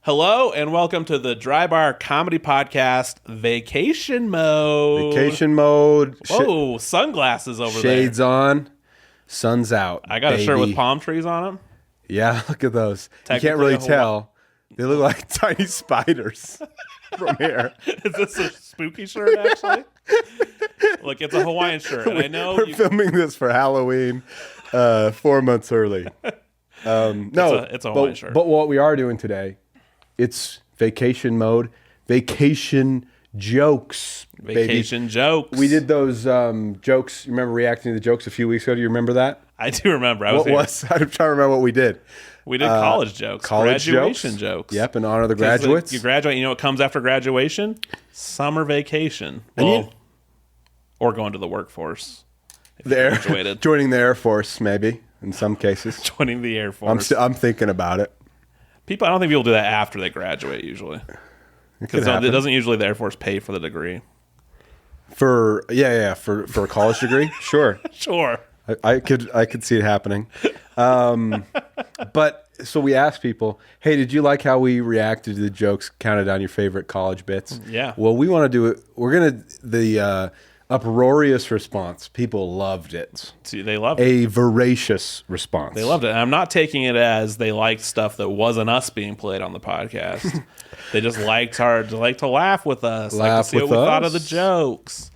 Hello and welcome to the Dry Bar Comedy Podcast, Vacation Mode. Vacation mode. Whoa, sunglasses over there. Shades on, sun's out. I got a shirt with palm trees on them. Yeah, look at those. You can't really tell. They look like tiny spiders from here. Is this a spooky shirt, actually? Look, it's a Hawaiian shirt. And I know we're filming this for Halloween 4 months early. No, it's a Hawaiian shirt. But what we are doing today, it's vacation mode, vacation jokes. Vacation baby. jokes. We did those jokes. You remember reacting to the jokes a few weeks ago? Do you remember that? I do remember. I'm trying to remember what we did. We did college jokes. Graduation jokes. Yep, in honor of the graduates. You graduate, you know what comes after graduation? Summer vacation. Well, or going to the workforce. Joining the Air Force, maybe, in some cases. Joining the Air Force. I'm thinking about it. I don't think people do that after they graduate, usually. Because it doesn't usually the Air Force pay for the degree. For a college degree? Sure. Sure. I could see it happening. But so we asked people, hey, did you like how we reacted to the jokes, counted down your favorite college bits? Yeah. Well, we want to do it. We're going to, the uproarious response. People loved it. See, they loved it. A voracious response. They loved it. And I'm not taking it as they liked stuff that wasn't us being played on the podcast. They just liked to laugh with us. Like to see what we thought of the jokes.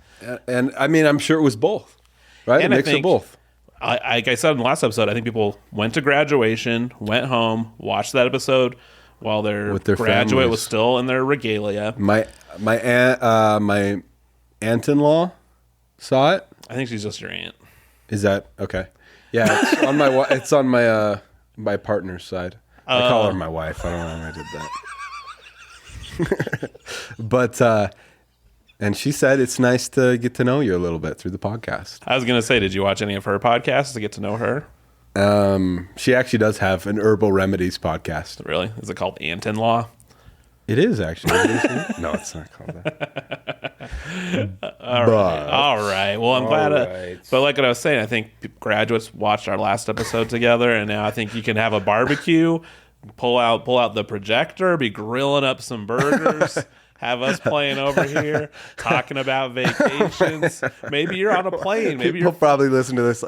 And I mean, I'm sure it was both. Right? And a mix of both. Like I said in the last episode, I think people went to graduation, went home, watched that episode while their graduate families. was still in their regalia. My aunt-in-law saw it. I think she's just your aunt. Is that okay? Yeah, it's on my partner's side. I call her my wife. I don't know why I did that. But and she said it's nice to get to know you a little bit through the podcast. I was going to say, did you watch any of her podcasts to get to know her? She actually does have an herbal remedies podcast. Really? Is it called Aunt-in-Law? It is, actually. No, it's not called that. All right. Well, I'm glad. But like what I was saying, I think graduates watched our last episode together, and now I think you can have a barbecue, pull out the projector, be grilling up some burgers, have us playing over here, talking about vacations. Maybe you're on a plane. Maybe People probably listen to this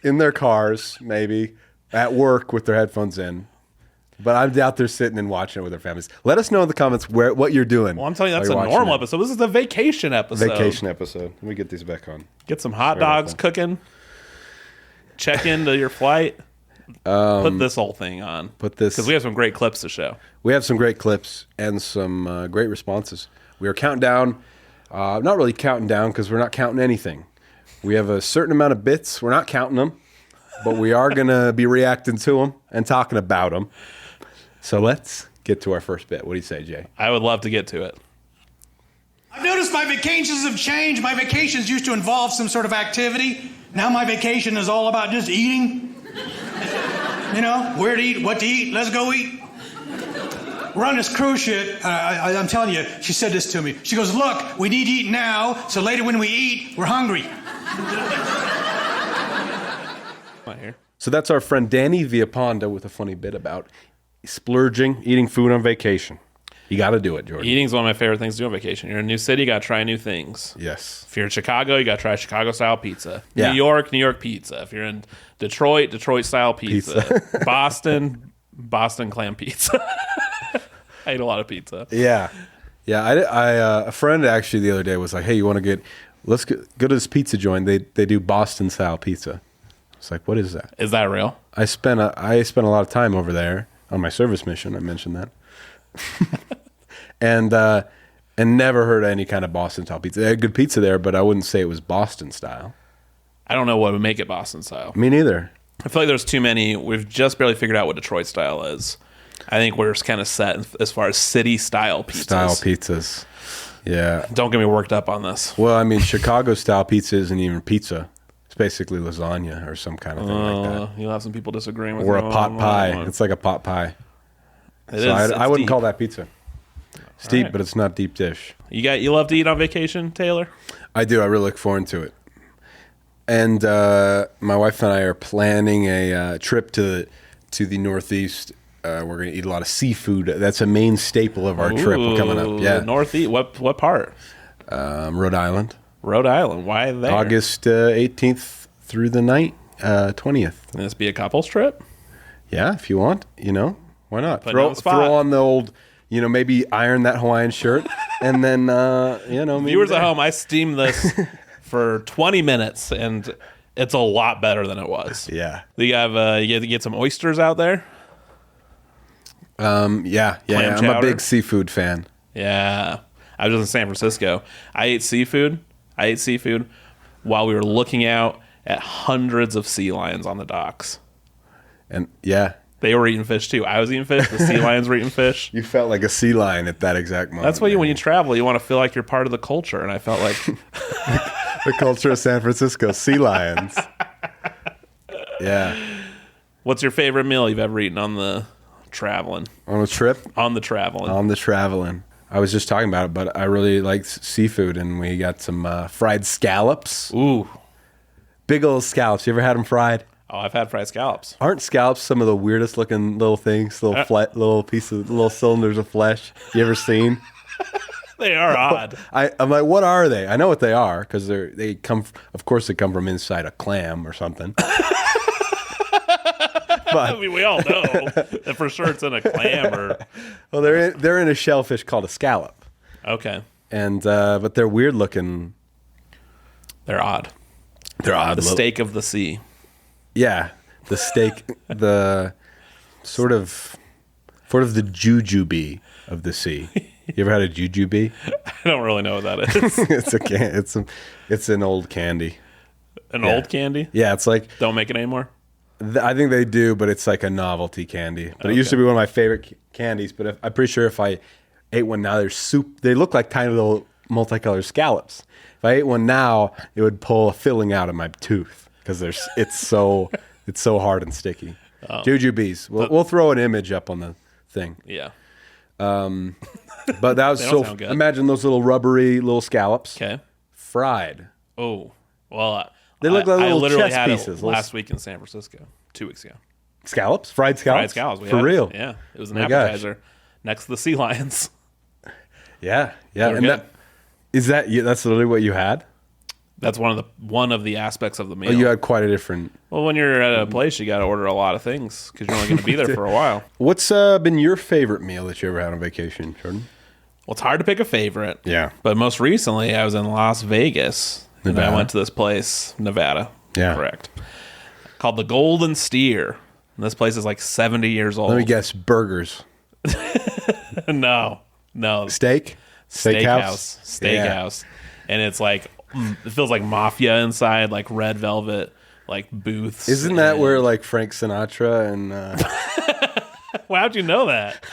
in their cars, maybe at work with their headphones in. But I doubt they're sitting and watching it with their families. Let us know in the comments what you're doing. Well, I'm telling you, that's a normal episode. This is a vacation episode. Let me get these back on. Get some hot dogs cooking. Check into your flight. Put this whole thing on. Because we have some great clips to show. We have some great clips and some great responses. We are counting down. Not really counting down because we're not counting anything. We have a certain amount of bits. We're not counting them. But we are going to be reacting to them and talking about them. So let's get to our first bit. What do you say, Jay? I would love to get to it. I've noticed my vacations have changed. My vacations used to involve some sort of activity. Now my vacation is all about just eating. You know, where to eat, what to eat, let's go eat. We're on this cruise ship. I'm telling you, she said this to me. She goes, look, we need to eat now, so later when we eat, we're hungry. Here. So that's our friend Danny Viaponda with a funny bit about splurging, eating food on vacation. You got to do it, Jordan. Eating's one of my favorite things to do on vacation. You're in a new city, you got to try new things. Yes. If you're in Chicago, you got to try Chicago-style pizza. Yeah. New York pizza. If you're in Detroit, Detroit-style pizza. Boston clam pizza. I ate a lot of pizza. Yeah. Yeah, a friend actually the other day was like, hey, you want to let's go to this pizza joint. They do Boston-style pizza. It's like, what is that? Is that real? I spent a lot of time over there on my service mission. I mentioned that, and never heard of any kind of Boston style pizza. They had good pizza there, but I wouldn't say it was Boston style. I don't know what would make it Boston style. Me neither. I feel like there's too many. We've just barely figured out what Detroit style is. I think we're just kind of set as far as city style pizzas. Yeah. Don't get me worked up on this. Well, I mean, Chicago style pizza isn't even pizza. Basically lasagna or some kind of thing like that. You'll have some people disagreeing with you. Or a pot pie. It's like a pot pie. I wouldn't call that pizza. It's deep, right. But it's not deep dish. You love to eat on vacation, Taylor? I do. I really look forward to it. And my wife and I are planning a trip to the Northeast we're going to eat a lot of seafood. That's a main staple of our trip coming up. Yeah. Northeast. What part? Rhode Island. Rhode Island. Why there? August 18th through the 20th. Can this be a couple's trip? Yeah, if you want, why not? On the spot. Throw on the old, maybe iron that Hawaiian shirt, and then, Viewers at home, I steamed this for 20 minutes, and it's a lot better than it was. Yeah. You have you get some oysters out there? Yeah. I'm a big seafood fan. Yeah. I was just in San Francisco. I ate seafood while we were looking out at hundreds of sea lions on the docks. And yeah. They were eating fish too. I was eating fish. The sea lions were eating fish. You felt like a sea lion at that exact moment. That's why when you travel, you want to feel like you're part of the culture. And I felt like the culture of San Francisco, sea lions. Yeah. What's your favorite meal you've ever eaten on the traveling? On a trip? On the traveling. On the traveling. I was just talking about it, but I really like seafood, and we got some fried scallops. Ooh. Big old scallops. You ever had them fried? Oh, I've had fried scallops. Aren't scallops some of the weirdest looking little things, little cylinders of flesh you ever seen? They are odd. I'm like, what are they? I know what they are because they come. Of course, they come from inside a clam or something. But, I mean, we all know that for sure it's in a clam or. Well, they're in a shellfish called a scallop. Okay. And but they're weird looking. They're odd. They're odd. The steak of the sea. Yeah, the steak, the sort of the jujube of the sea. You ever had a jujube? I don't really know what that is. It's an old candy. Old candy? Yeah, it's like don't make it anymore. I think they do, but it's like a novelty candy. But It used to be one of my favorite candies. But I'm pretty sure if I ate one now, they're they look like tiny little multicolored scallops. If I ate one now, it would pull a filling out of my tooth. Because it's so hard and sticky. Jujubes. We'll throw an image up on the thing. Yeah. But that was so. Imagine those little rubbery little scallops. Okay. Fried. Oh well. They look like little chess had pieces. It last week in San Francisco, 2 weeks ago. Scallops, fried scallops. Fried scallops. For real. Yeah, it was an appetizer next to the sea lions. Yeah. And that's literally what you had. That's one of the aspects of the meal. Oh, you had quite a different. Well, when you're at a place, you got to order a lot of things because you're only going to be there for a while. What's been your favorite meal that you ever had on vacation, Jordan? Well, it's hard to pick a favorite. Yeah. But most recently, I was in Las Vegas. Nevada. And I went to this place, Nevada. Yeah. Correct. Called the Golden Steer. And this place is like 70 years old. Let me guess, burgers. No. Steak? Steakhouse. Yeah. And it's like, it feels like mafia inside, like red velvet, like booths. Isn't that where like Frank Sinatra and... Well, how'd you know that?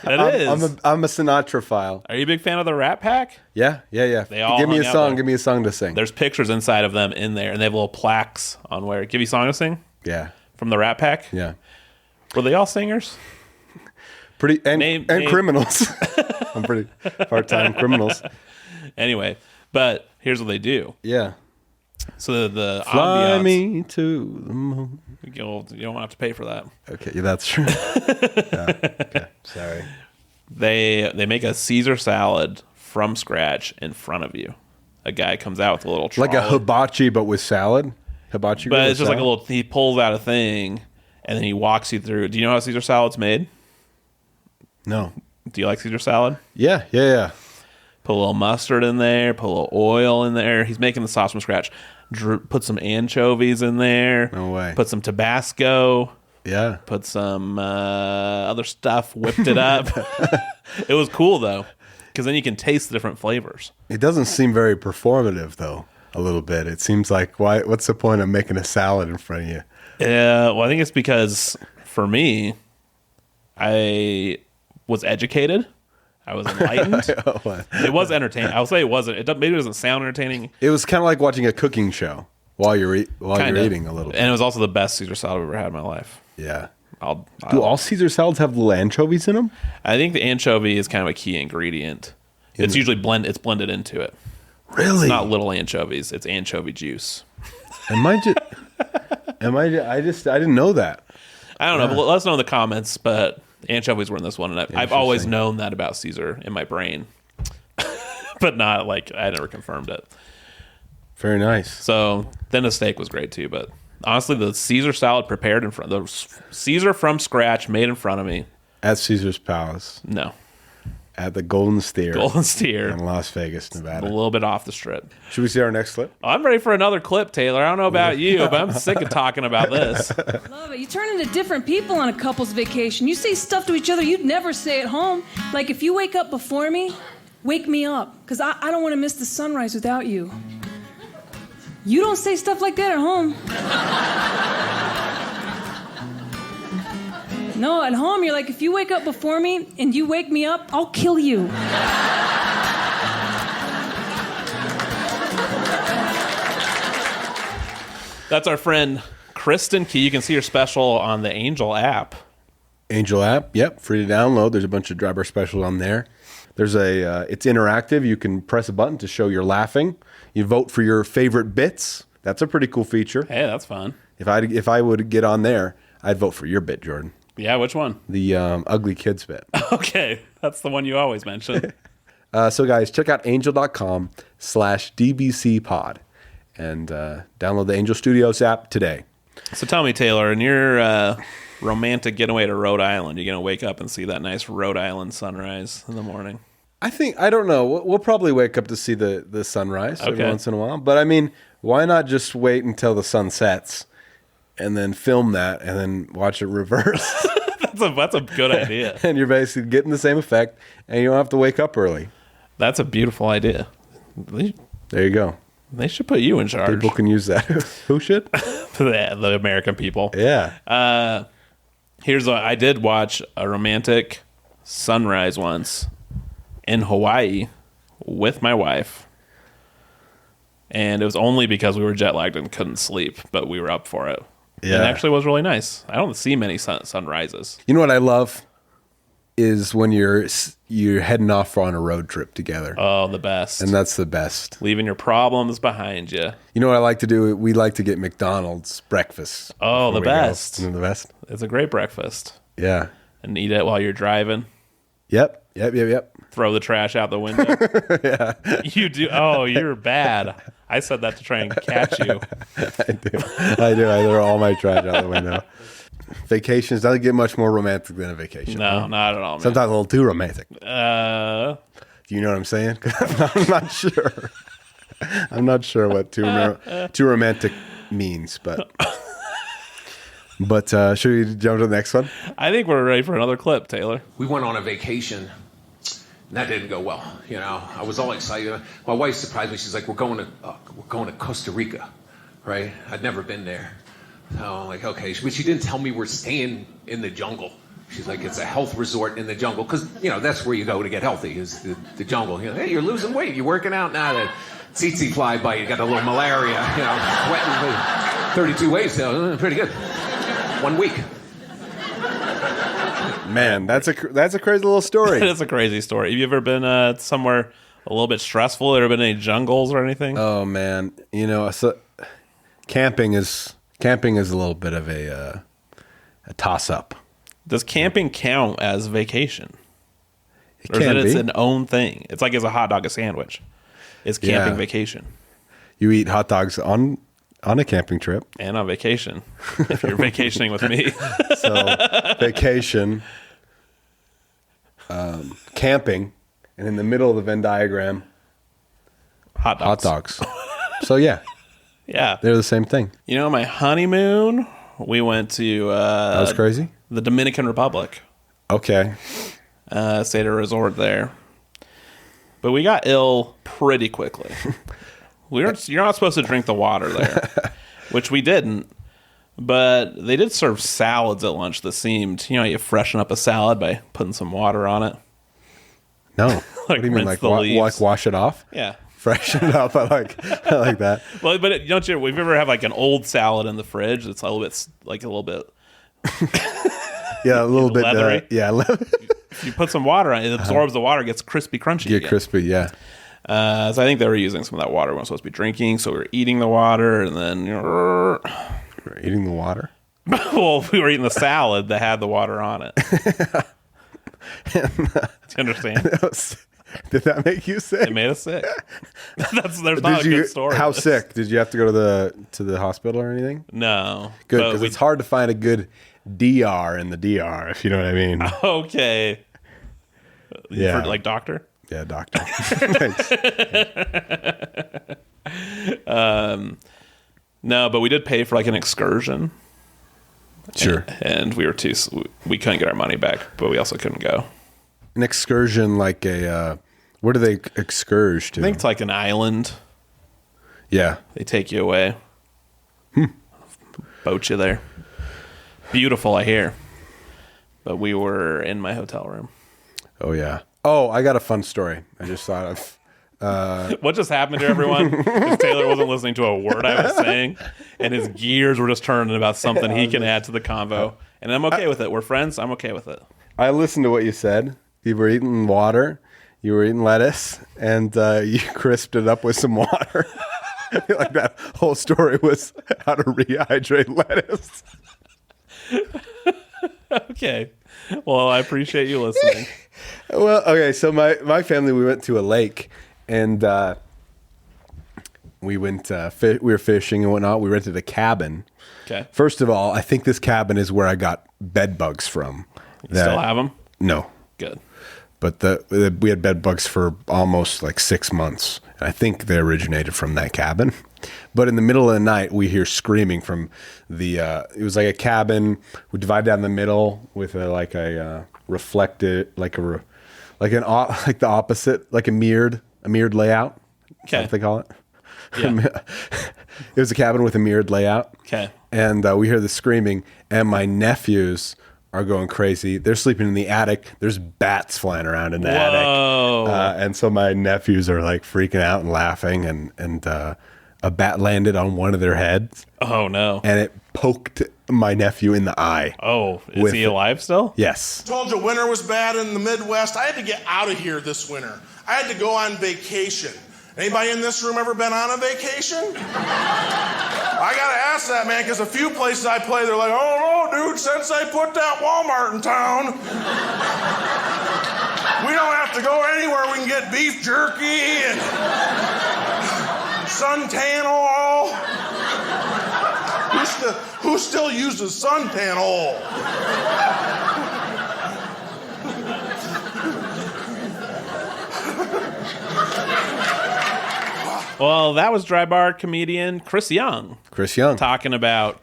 It is. I'm a Sinatra file. Are you a big fan of the Rat Pack? Yeah. They all give me a song. Give me a song to sing. There's pictures inside of them in there, and they have little plaques on where. Give you a song to sing? Yeah. From the Rat Pack? Yeah. Were they all singers? Pretty and criminals. I'm pretty part-time criminals. Anyway, but here's what they do. Yeah. So the fly ambiance, me to the moon. You don't have to pay for that. Okay, that's true. Yeah, okay, sorry. They make a Caesar salad from scratch in front of you. A guy comes out with a little trolley. Like a hibachi, but with salad. Hibachi, but it's just salad? Like a little. He pulls out a thing, and then he walks you through. Do you know how Caesar salad's made? No. Do you like Caesar salad? Yeah. Put a little mustard in there. Put a little oil in there. He's making the sauce from scratch. Put some anchovies in there. No way. Put some Tabasco. Yeah. Put some other stuff. Whipped it up. It was cool, though, because then you can taste the different flavors. It doesn't seem very performative, though, a little bit. It seems like, what's the point of making a salad in front of you? Yeah, well, I think it's because, for me, I was educated. I was enlightened. It was entertaining. I'll say it wasn't. Maybe it doesn't sound entertaining. It was kind of like watching a cooking show while you're eating a little bit. And it was also the best Caesar salad I've ever had in my life. Yeah. Do all Caesar salads have little anchovies in them? I think the anchovy is kind of a key ingredient. It's usually blended into it. Really? It's not little anchovies. It's anchovy juice. I didn't know that. I don't know. But let us know in the comments. But anchovies were in this one, and I've always known that about Caesar in my brain, but not like I never confirmed it. Very nice. So then the steak was great too. But honestly, the Caesar salad prepared the Caesar from scratch, made in front of me at Caesar's Palace. No. At the Golden Steer. Golden Steer. In Las Vegas, Nevada. A little bit off the strip. Should we see our next clip? I'm ready for another clip, Taylor. I don't know about you, but I'm sick of talking about this. Love it. You turn into different people on a couple's vacation. You say stuff to each other you'd never say at home. Like, if you wake up before me, wake me up. Because I don't want to miss the sunrise without you. You don't say stuff like that at home. No, at home, you're like, if you wake up before me and you wake me up, I'll kill you. That's our friend Kristen Key. You can see her special on the Angel app. Angel app, yep, free to download. There's a bunch of driver specials on there. There's it's interactive. You can press a button to show you're laughing. You vote for your favorite bits. That's a pretty cool feature. Hey, that's fun. If I would get on there, I'd vote for your bit, Jordan. Yeah, which one? The ugly kids bit. Okay, that's the one you always mention. So guys, check out angel.com/dbcpod and download the Angel Studios app today. So tell me, Taylor, in your romantic getaway to Rhode Island, you're going to wake up and see that nice Rhode Island sunrise in the morning? I don't know. We'll probably wake up to see the sunrise every once in a while. But I mean, why not just wait until the sun sets and then film that and then watch it reverse? That's a good idea. And you're basically getting the same effect and you don't have to wake up early. That's a beautiful idea. There you go. They should put you in charge. People can use that. Who should? The American people. Yeah. I did watch a romantic sunrise once in Hawaii with my wife. And it was only because we were jet lagged and couldn't sleep, but we were up for it. Yeah. It actually was really nice. I don't see many sunrises. You know what I love is when you're heading off on a road trip together. Oh, the best. And that's the best. Leaving your problems behind you. You know what I like to do? We like to get McDonald's breakfast. Oh, the best. You know the best? It's a great breakfast. Yeah. And eat it while you're driving. Yep. Throw the trash out the window. Yeah. You do. Oh, you're bad. I said that to try and catch you. I do. I throw all my trash out the window. Vacations doesn't get much more romantic than a vacation. No, huh? Not at all, man. Sometimes a little too romantic. Do you know what I'm saying? I'm not sure. I'm not sure what too romantic means, but should we jump to the next one? I think we're ready for another clip, Taylor. We went on a vacation. And that didn't go well. You know, I was all excited. My wife surprised me. She's like, "We're going to Costa Rica, right?" I'd never been there. So I'm like, okay. But she didn't tell me we're staying in the jungle. She's like, it's a health resort in the jungle. Because, you know, that's where you go to get healthy is the jungle. You know, hey, you're losing weight. You're working out now. That tsetse fly bite. You got a little malaria. You know, sweating. 32 ways, though. Pretty good. 1 week. Man, that's a crazy little story. It's a crazy story. Have you ever been somewhere a little bit stressful? Ever been in any jungles or anything? Oh, man. You know, camping is a little bit of a toss-up. Does camping count as vacation? Or is it's an own thing? It's like as a hot dog, a sandwich. Is camping vacation? You eat hot dogs on a camping trip. And on vacation, if you're vacationing with me. So, vacation, camping, and in the middle of the Venn diagram, hot dogs. So, yeah. Yeah. They're the same thing. You know, my honeymoon, we went to... that was crazy? The Dominican Republic. Okay. Stayed at a resort there. But we got ill pretty quickly. You're not supposed to drink the water there, which we didn't. But they did serve salads at lunch that seemed, you freshen up a salad by putting some water on it. No. What do you mean, like wash it off? Yeah. Freshen it up. I like that. Well, but don't you? We've ever had like an old salad in the fridge that's a little bit yeah, a little bit leathery. If you put some water on it, it absorbs the water, gets crispy, crunchy. Get crispy, yeah. So I think they were using some of that water we weren't supposed to be drinking. So we were eating the water, and then We're eating the water. Well, we were eating the salad that had the water on it. Do you understand? Did that make you sick? It made us sick. There's not a good story. How sick? Did you have to go to the hospital or anything? No. Good, because it's hard to find a good DR in the DR, if you know what I mean. Okay. Yeah. For, like doctor? Yeah, doctor. Thanks. No, but we did pay for like an excursion. Sure. And we couldn't get our money back, but we also couldn't go. An excursion, like where do they excurge to? I think it's like an island. Yeah. They take you away. Boat you there. Beautiful, I hear. But we were in my hotel room. Oh, yeah. Oh, I got a fun story. I just thought of. What just happened to everyone? Because Taylor wasn't listening to a word I was saying, and his gears were just turning about something he can add to the convo. And I'm okay with it. We're friends. I'm okay with it. I listened to what you said. You were eating water. You were eating lettuce, and you crisped it up with some water. I feel like that whole story was how to rehydrate lettuce. Okay. Well, I appreciate you listening. Well, okay. So my family, we went to a lake, and we went. We were fishing and whatnot. We rented a cabin. Okay. First of all, I think this cabin is where I got bed bugs from. You still have them? No. Good. But we had bed bugs for almost like 6 months. I think they originated from that cabin. But in the middle of the night, we hear screaming from the. It was like a cabin. We divide down the middle with a reflected, like the opposite, like a mirrored layout. Okay. That's what they call it. Yeah. It was a cabin with a mirrored layout. Okay. And we hear the screaming, and my nephews are going crazy. They're sleeping in the attic. There's bats flying around in the attic. And so my nephews are like freaking out and laughing, and a bat landed on one of their heads. Oh, no. And it poked my nephew in the eye. Oh, is he alive still? Yes. Told you winter was bad in the Midwest. I had to get out of here this winter. I had to go on vacation. Anybody in this room ever been on a vacation? I gotta ask that, man, because a few places I play, they're like, oh no, dude, since they put that Walmart in town, we don't have to go anywhere. We can get beef jerky and suntan oil. Who still uses suntan oil? Well, that was Dry Bar comedian Chris Young. Chris Young. Talking about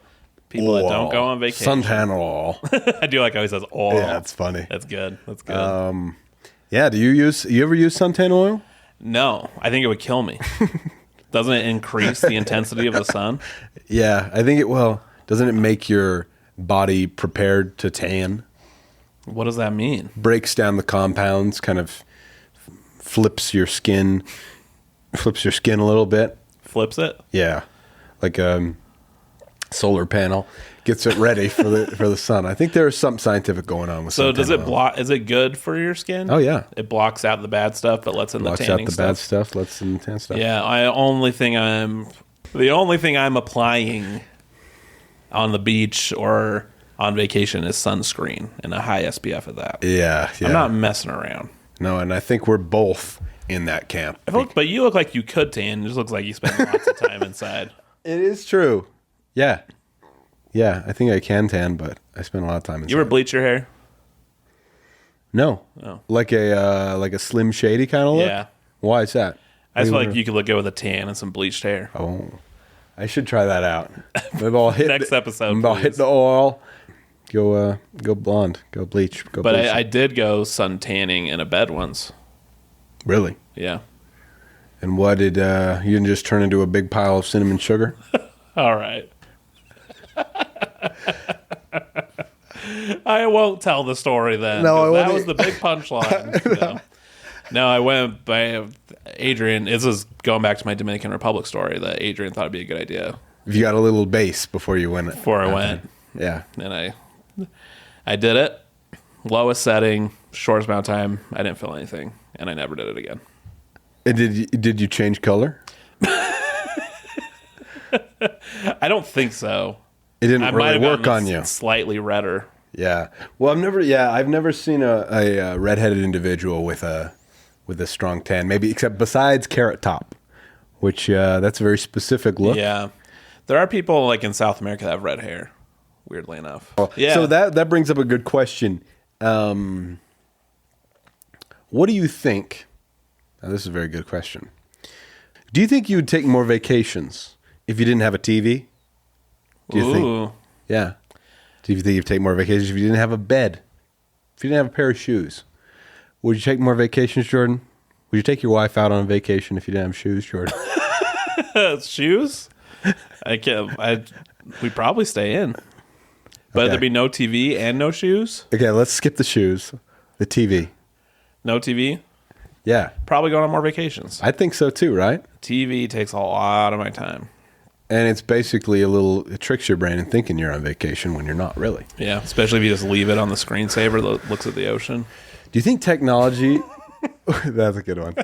people that don't go on vacation. Suntan oil. I do like how he says oil. Yeah, that's funny. That's good. That's good. Yeah, you ever use suntan oil? No, I think it would kill me. Doesn't it increase the intensity of the sun? Yeah, I think doesn't it make your body prepared to tan? What does that mean? Breaks down the compounds, kind of flips your skin a little bit. Flips it? Yeah, like a solar panel gets it ready for the sun. I think there's something scientific going on with. So does it oil. block? Is it good for your skin? Oh yeah, it blocks out the bad stuff, but lets in the tanning stuff. Bad stuff, lets in the tan stuff. Yeah, the only thing I'm applying on the beach or on vacation is sunscreen and a high SPF of that. Yeah. I'm not messing around. No, and I think we're both in that camp. But you look like you could tan. It just looks like you spend lots of time inside. It is true. Yeah. Yeah, I think I can tan, but I spend a lot of time inside. You ever bleach your hair? No. Oh. Like a Slim Shady kind of look? Yeah. Why is that? I just feel like you could look good with a tan and some bleached hair. Oh. I should try that out. Maybe I'll hit Next episode, I'll hit the oil. Go blonde. Go bleach. But I did go sun tanning in a bed once. Really? Yeah. And what did you didn't just turn into a big pile of cinnamon sugar? All right. I won't tell the story then. No, that was the big punchline. No, I went by Adrian. This is going back to my Dominican Republic story that Adrian thought it'd be a good idea. You got a little base before you went. Before I went. Yeah. And I did it. Lowest setting, shortest amount of time. I didn't feel anything, and I never did it again. And did you change color? I don't think so. It didn't I might really have work gotten on you. Slightly redder. Yeah. Well, I've never seen a redheaded individual with a strong tan. Maybe except besides Carrot Top, which that's a very specific look. Yeah. There are people like in South America that have red hair. Weirdly enough. Yeah. So that brings up a good question. What do you think? Now, this is a very good question. Do you think you would take more vacations if you didn't have a TV? Do you think? Yeah. Do you think you'd take more vacations if you didn't have a bed? If you didn't have a pair of shoes? Would you take more vacations, Jordan? Would you take your wife out on vacation if you didn't have shoes, Jordan? Shoes? We'd probably stay in. But there'd be no TV and no shoes? Okay, let's skip the shoes. The TV. No TV? Yeah. Probably going on more vacations. I think so too, right? TV takes a lot of my time. And it's basically it tricks your brain into thinking you're on vacation when you're not really. Yeah, especially if you just leave it on the screensaver that looks at the ocean. Do you think technology... That's a good one.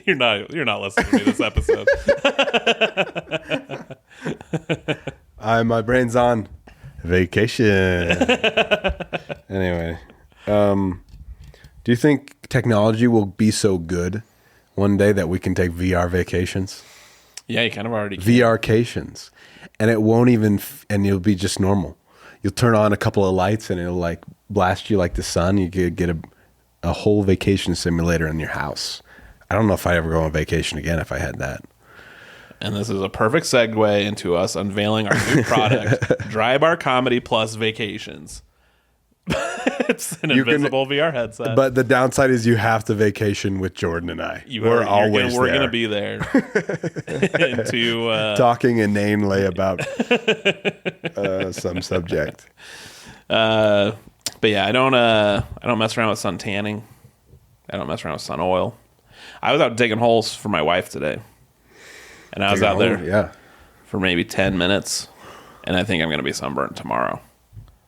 You're not listening to me this episode. My brain's on vacation. Anyway, do you think technology will be so good one day that we can take VR vacations? Yeah, you kind of already can. VR-cations. And it won't even, and you'll be just normal. You'll turn on a couple of lights and it'll like blast you like the sun. You could get a whole vacation simulator in your house. I don't know if I'd ever go on vacation again if I had that. And this is a perfect segue into us unveiling our new product, Dry Bar Comedy Plus Vacations. It's an invisible VR headset. But the downside is you have to vacation with Jordan and I. We're going to be there. Talking inanely about some subject. But yeah, I don't mess around with sun tanning. I don't mess around with sun oil. I was out digging holes for my wife today. And I was out there for maybe 10 minutes. And I think I'm going to be sunburned tomorrow.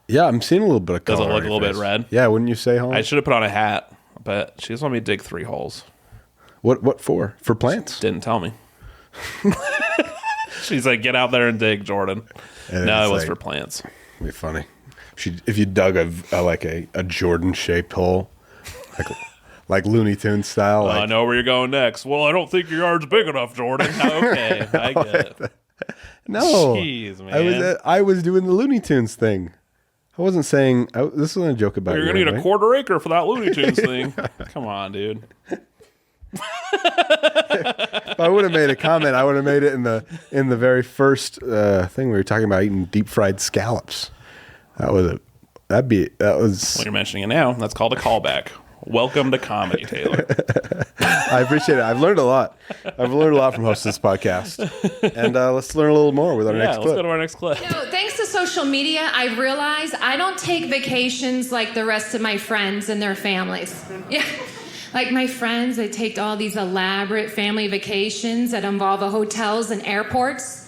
Yeah, I'm seeing a little bit of color. Does it look a little bit red? Yeah, wouldn't you say, Holmes? I should have put on a hat, but she just wanted me to dig 3 holes. What for? For plants? Didn't tell me. She's like, get out there and dig, Jordan. And no, it was for plants. It'd be funny. If you dug a Jordan-shaped hole, like Looney Tunes style. I know where you're going next. Well, I don't think your yard's big enough, Jordan. Okay, I get it. No. Jeez, man. I was doing the Looney Tunes thing. I wasn't saying... this wasn't a joke about You're going to need a quarter acre for that Looney Tunes thing. Come on, dude. If I would have made a comment, I would have made it in the very first thing we were talking about, eating deep fried scallops. That was... When you're mentioning it now, that's called a callback. Welcome to comedy, Taylor. I appreciate it. I've learned a lot. I've learned a lot from hosting this podcast. And let's learn a little more with our next clip. Let's go to our next clip. Thanks to social media, I realized I don't take vacations like the rest of my friends and their families. Yeah. Like my friends, they take all these elaborate family vacations that involve hotels and airports.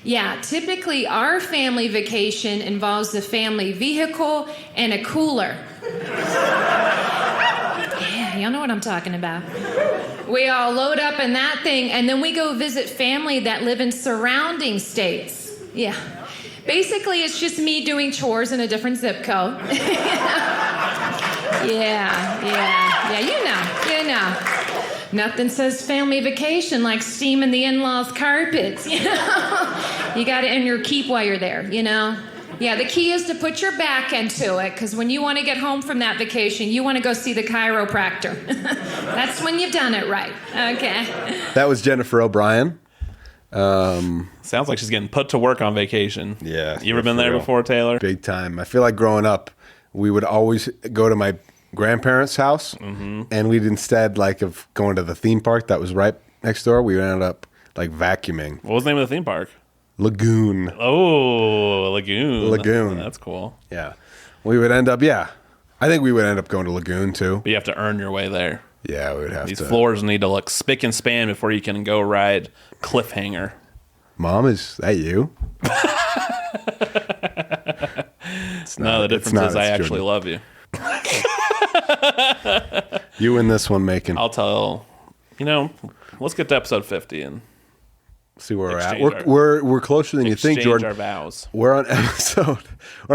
Yeah, typically our family vacation involves the family vehicle and a cooler. Yeah, y'all know what I'm talking about. We all load up in that thing, and then we go visit family that live in surrounding states. Yeah. Basically, it's just me doing chores in a different zip code. Yeah, you know. Nothing says family vacation like steaming the in-laws' carpets, you know? You got to earn your keep while you're there, you know? Yeah, the key is to put your back into it, because when you want to get home from that vacation, you want to go see the chiropractor. That's when you've done it right. Okay. That was Jennifer O'Brien. Sounds like she's getting put to work on vacation. Yeah. You ever been there before, Taylor? Big time. I feel like growing up, we would always go to my grandparents' house, and we'd instead of going to the theme park that was right next door, we ended up vacuuming. What was the name of the theme park? Lagoon. Oh, Lagoon. Oh, that's cool. Yeah. We would end up, I think we would end up going to Lagoon too. But you have to earn your way there. Yeah, we would have to. These floors need to look spick and span before you can go ride Cliffhanger. Mom, is that you? No, the difference is I actually love you. You win this one, Macon. I'll tell, let's get to episode 50 and See where Exchange we're at. We're closer than you think, Exchange Jordan. our vows. We're on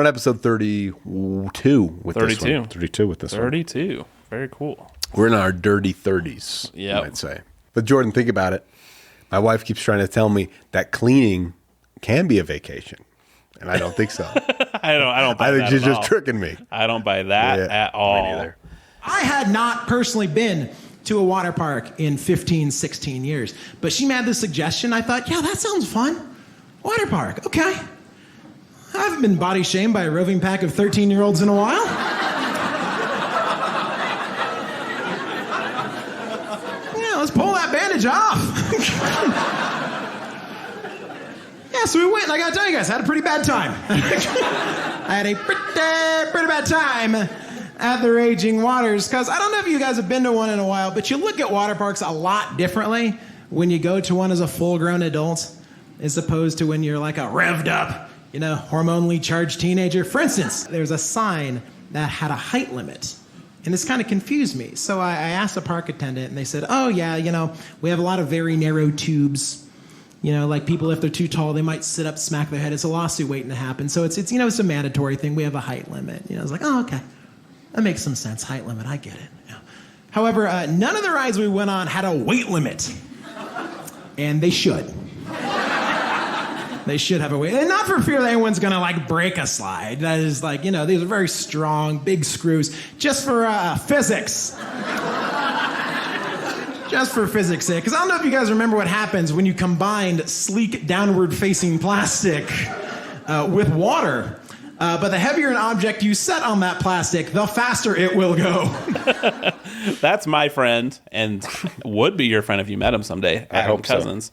episode 32 with 32. this one. 32 with this 32. Very cool. We're in our dirty 30s, you might say. But Jordan, think about it. My wife keeps trying to tell me that cleaning can be a vacation, and I don't think so. I don't buy I think that she's at just all. tricking me. I don't buy that at Me all. neither. I had not personally been to a water park in 15, 16 years, but she made this suggestion. I thought, yeah, that sounds fun. Water park, okay. I haven't been body shamed by a roving pack of 13-year-olds in a while. Yeah, let's pull that bandage off. Yeah, so we went, and I gotta tell you guys, I had a pretty bad time. I had a pretty bad time at the Raging Waters, because I don't know if you guys have been to one in a while, but you look at water parks a lot differently when you go to one as a full-grown adult as opposed to when you're like a revved up, hormonally charged teenager. For instance, there's a sign that had a height limit, and this kind of confused me. So I asked the park attendant, and they said, oh, yeah, we have a lot of very narrow tubes. Like people, if they're too tall, they might sit up, smack their head. It's a lawsuit waiting to happen. So it's it's a mandatory thing. We have a height limit. I was like, oh, okay. That makes some sense. Height limit. I get it. Yeah. However, none of the rides we went on had a weight limit. And they should. They should have a weight. And not for fear that anyone's going to, break a slide. That is these are very strong, big screws. Just for physics. Just for physics' sake. Because I don't know if you guys remember what happens when you combine sleek, downward-facing plastic with water. But the heavier an object you set on that plastic, the faster it will go. That's my friend, and would be your friend if you met him someday, Adam Cousins,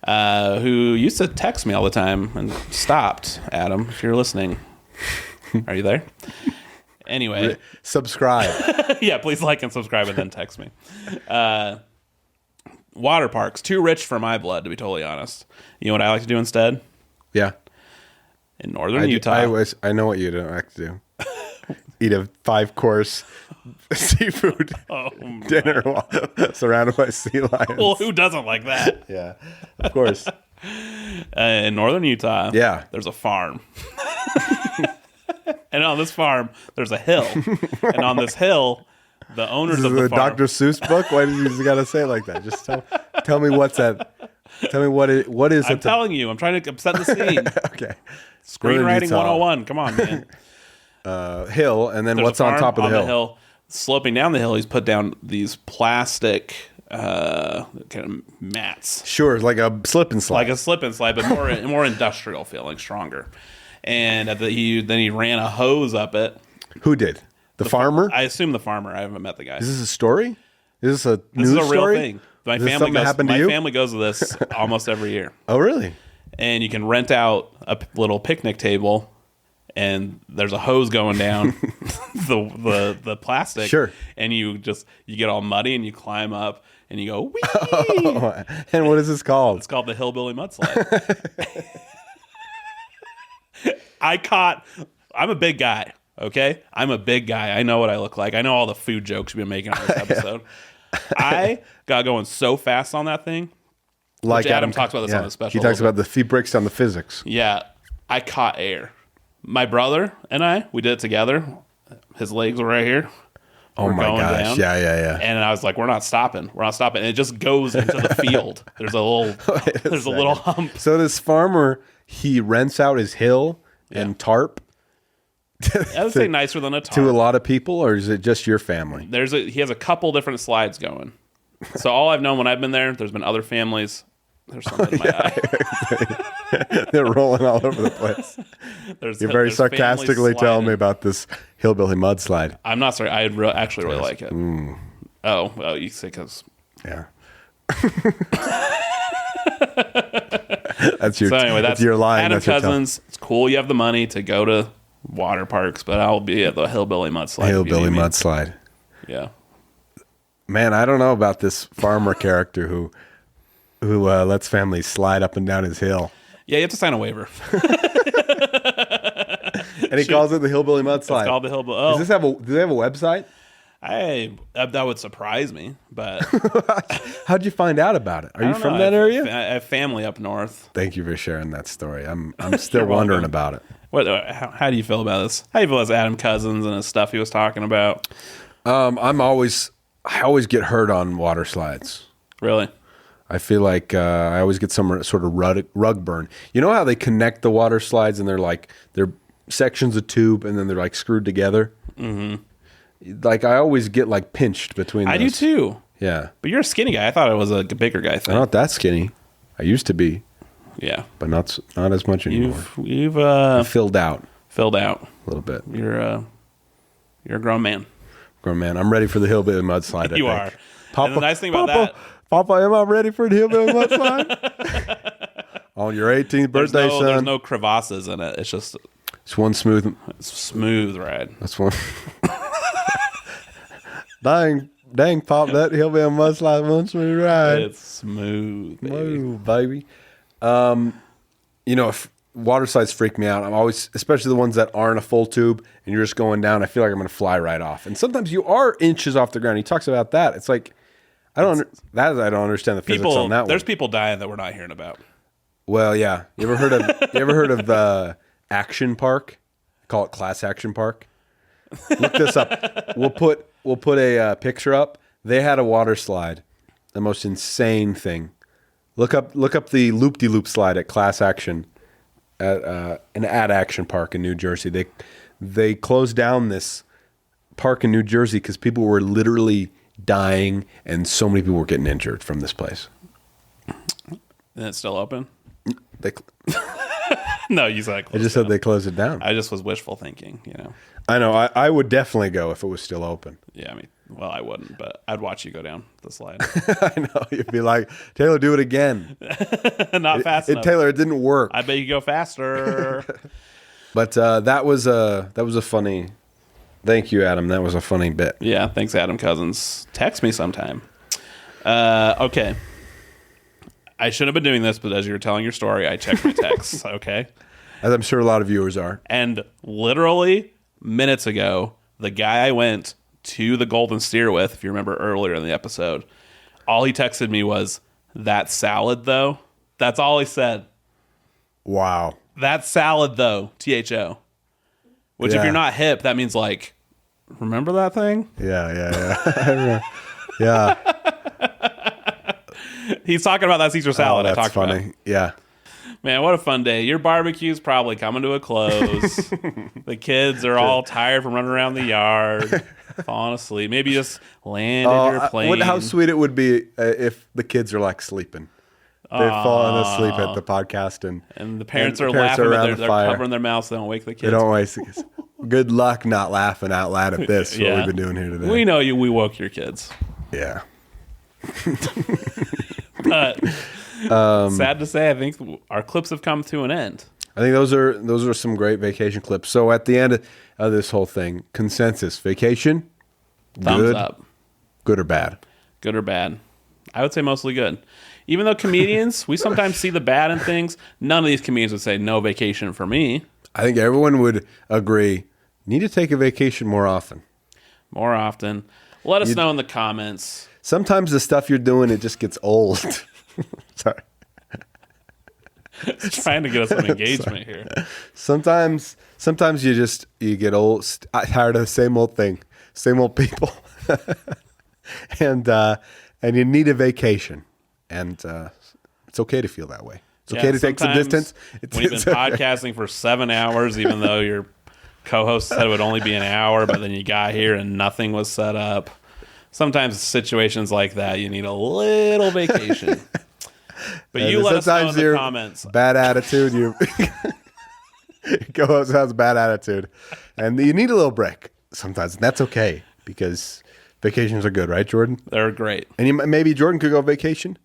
who used to text me all the time and stopped. Adam, if you're listening, are you there? Anyway. Subscribe. Yeah, please like and subscribe and then text me. Water parks, too rich for my blood, to be totally honest. You know what I like to do instead? Yeah. In northern Utah. I know what you don't like to do. Eat a 5-course seafood dinner while surrounded by sea lions. Well, who doesn't like that? Yeah, of course. In northern Utah, there's a farm. And on this farm, there's a hill. And on this hill, the owners of the farm... Dr. Seuss book? Why did you got to say it like that? Just tell me what's that. Tell me what is I'm telling you. I'm trying to set the scene. Okay. Screenwriting 101. Come on, man. Hill, and then There's what's on top of the hill? Sloping down the hill, he's put down these plastic kind of mats. Sure, like a slip and slide. Like a slip and slide, but more industrial feeling, stronger. And then he ran a hose up it. Who did? The farmer? I assume the farmer. I haven't met the guy. Is this a story? Is this a This news is a real story? thing. My Is this something that happened to you? family goes to this almost every year. Oh, really? And you can rent out a little picnic table, and there's a hose going down the plastic. Sure. And you get all muddy, and you climb up, and you go, wee! Oh, and what is this called? It's called the Hillbilly Mudslide. I'm a big guy, okay? I'm a big guy. I know what I look like. I know all the food jokes we've been making on this episode. I got going so fast on that thing. Like Adam talks about this on the special. He talks about he breaks down the physics. Yeah, I caught air. My brother and we did it together. His legs were right here. Oh my gosh! Down. Yeah. And I was like, "We're not stopping. We're not stopping." And it just goes into the field. There's a little hump. So this farmer, he rents out his hill and tarp. I would say nicer than a tarp. To a lot of people, or is it just your family? He has a couple different slides going. So all I've known when I've been there's been other families. There's something in my eye. They're rolling all over the place. You're very sarcastically telling me about this hillbilly mudslide. I'm not sorry. I actually really like it. Oh, you say because... Yeah. That's your line. Adam Cousins. It's cool you have the money to go to water parks, but I'll be at the hillbilly mudslide. Hillbilly mudslide. Yeah. Man, I don't know about this farmer character who lets families slide up and down his hill. Yeah, you have to sign a waiver. And he calls it the hillbilly mudslide. It's called the hillbilly. Oh. Do they have a website? That would surprise me, but How'd you find out about it? Are you from that area? I have family up north. Thank you for sharing that story. I'm still wondering about it. How do you feel about this? How do you feel about Adam Cousins and his stuff he was talking about? I always get hurt on water slides. Really? I feel like I always get some sort of rug burn. You know how they connect the water slides and they're sections of tube and then they're like screwed together? Mm-hmm. Like I always get like pinched between those. I do too. Yeah. But you're a skinny guy. I thought it was a bigger guy thing. I'm not that skinny. I used to be. Yeah. But not as much anymore. You've filled out. Filled out. A little bit. You're a grown man. Grown man. I'm ready for the hillbilly mudslide. You are. Papa, and the nice thing about that, Papa, am I ready for the hillbilly mudslide? On your 18th birthday, son. There's no crevasses in it. It's just it's one smooth ride. That's one. Dang, Pop, that hillbilly mudslide one smooth ride. It's smooth, baby. Smooth, baby. If water slides freak me out. I'm always, especially the ones that aren't a full tube and you're just going down, I feel like I'm going to fly right off. And sometimes you are inches off the ground. He talks about that. It's like, I don't understand the physics on that one. There's people dying that we're not hearing about. Well, yeah. You ever heard of the Action Park? Call it Class Action Park. Look this up. We'll put a picture up. They had a water slide. The most insane thing. Look up the loop-de-loop slide at Class Action at an Action Park in New Jersey. They closed down this park in New Jersey because people were literally dying and so many people were getting injured from this place. And it's still open? They No, you said I just said they closed it down. I just was wishful thinking, I know. I would definitely go if it was still open. Yeah, I wouldn't, but I'd watch you go down the slide. I know. You'd be like, Taylor, do it again. Not fast enough. Taylor, it didn't work. I bet you go faster. But that was a funny. Thank you, Adam. That was a funny bit. Yeah, thanks, Adam Cousins. Text me sometime. Okay. I shouldn't have been doing this, but as you were telling your story, I checked my texts, okay? As I'm sure a lot of viewers are. And literally minutes ago, the guy I went to the Golden Steer with, if you remember earlier in the episode, all he texted me was, "That salad, though." That's all he said. Wow. That salad, though, THO. Which, if you're not hip, that means like, remember that thing? Yeah. Yeah. He's talking about that Caesar salad I talked funny. about. Yeah. Man, what a fun day. Your barbecue's probably coming to a close. The kids are all tired from running around the yard, falling asleep. Maybe just land in your plane. How sweet it would be if the kids are like sleeping. They've fallen asleep at the podcast and the parents are laughing, but they're covering their mouths so they don't wake the kids. They don't wake the kids. Good luck not laughing out loud at this, what we've been doing here today. We know we woke your kids. Yeah. But sad to say, I think our clips have come to an end. I think those are some great vacation clips. So at the end of this whole thing, consensus: vacation, thumbs up, good or bad? Good or bad? I would say mostly good. Even though comedians, we sometimes see the bad in things. None of these comedians would say no vacation for me. I think everyone would agree. Need to take a vacation more often. More often. Let us know in the comments. Sometimes the stuff you're doing, it just gets old. Sorry. It's trying to get us some engagement here. Sometimes you get old, tired of the same old thing, same old people, and you need a vacation. And it's okay to feel that way. It's okay to take some distance. When you've been podcasting for 7 hours, even though your co-host said it would only be an hour, but then you got here and nothing was set up. Sometimes situations like that, you need a little vacation. But you let us know in the comments. Bad attitude. Your co-host has bad attitude. And you need a little break sometimes. And that's okay because vacations are good, right, Jordan? They're great. And maybe Jordan could go on vacation.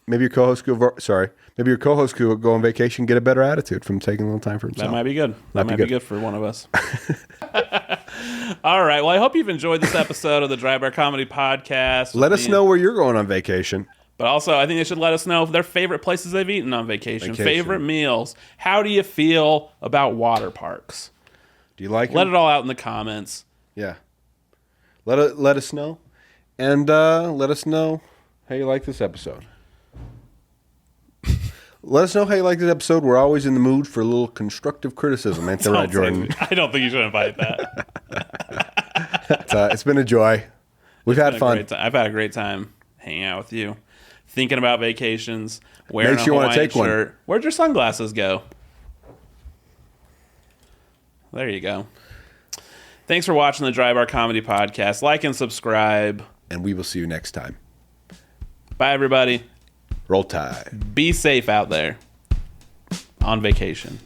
Maybe your co-host could go on vacation, get a better attitude from taking a little time for himself. That might be good. That might be good for one of us. All right. Well, I hope you've enjoyed this episode of the Dry Bar Comedy Podcast. Let us know where you're going on vacation. But also, I think they should let us know their favorite places they've eaten on vacation. Favorite meals. How do you feel about water parks? Do you like Let it all out in the comments. Yeah. Let us know, and let us know how you like this episode. Let us know how you like this episode. We're always in the mood for a little constructive criticism. Ain't that right, Jordan? I don't think you should invite that. It's been a joy. We've had fun. I've had a great time hanging out with you, thinking about vacations, wearing Makes you want to take shirt. one. Where'd your sunglasses go? There you go. Thanks for watching the Dry Bar Comedy Podcast. Like and subscribe. And we will see you next time. Bye, everybody. Roll Tide. Be safe out there on vacation.